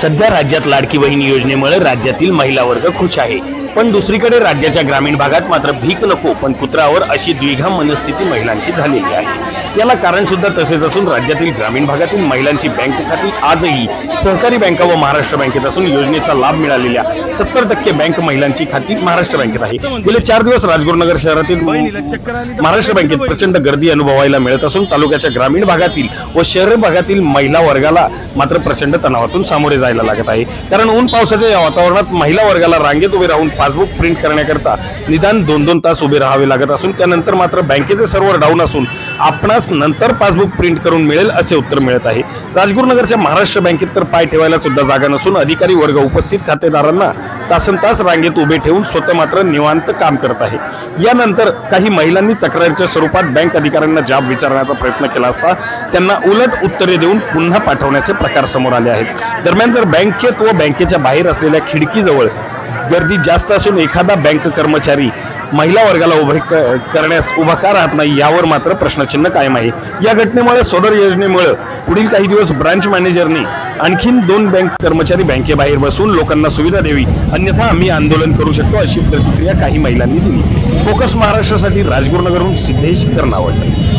सध्या राज्यात लाडकी बहीण योजनेमुळे राज्यातील महिला वर्ग खुश आहे, पण दुसरीकडे राज्याच्या ग्रामीण भागात मात्र भीक नको पण कुत्रावर अशी द्विधा मनस्थिती महिलांची झालेली आहे। याला कारण सुद्धा तसेच असून राज्यातील ग्रामीण भागातील महिलांची बँक खाती आजही सहकारी बँका व महाराष्ट्र बँकेत असून योजनेचा लाभ मिळालेल्या 70% बँक महिलांची खाती महाराष्ट्र बँकेत आहे। गेले 4 दिवस राजगुरुनगर शहरातील महाराष्ट्र बँकेत प्रचंड गर्दी अनुभवायला मिळत असून तालुक्याच्या ग्रामीण भागातील व शहर भागातील महिला वर्गाला मात्र प्रचंड तणावातून सामोरे जायला लागत आहे। कारण ऊन पावसाच्या या वातावरणात महिला वर्गाला रांगेत उभे राहून पासबुक प्रिंट करण्याकरता निदान 2-2 तास उभे राहावे लागत असून त्यानंतर मात्र बँकेचे सर्व्हर डाऊन असून आपणास नंतर पासबुक प्रिंट करून मिळेल असे उत्तर मिळत आहे। राजगुरुनगरच्या महाराष्ट्र बँकेत तर पाय ठेवायला सुद्धा जागा नसून अधिकारी वर्ग उपस्थित खातेदारांना तासनतास रांगेत उभे ठेवून स्वतः मात्र निवांत काम करत आहे। यानंतर काही महिलांनी तक्रारीच्या स्वरूपात बँक अधिकाऱ्यांना जाब विचारण्याचा प्रयत्न केला असता त्यांना उलट उत्तरे देऊन पुन्हा पाठवण्याचे प्रकार समोर आले आहेत। दरम्यान जर बँकेत व बँकेच्या बाहेर असलेल्या खिडकीजवळ गर्दी जास्त असून एखादा बँक कर्मचारी महिला वर्गाला करण्यास उभा का राहत नाही यावर मात्र प्रश्नचिन्ह कायम आहे। या घटनेमुळे सदर योजनेमुळे पुढील काही दिवस ब्रांच मॅनेजरनी आणखीन 2 बँक कर्मचारी बँकेबाहेर बसून लोकांना सुविधा द्यावी, अन्यथा आम्ही आंदोलन करू शकतो अशी प्रतिक्रिया काही महिलांनी दिली। फोकस महाराष्ट्रासाठी राजगुरुनगरहून सिद्धेश कर्नावट।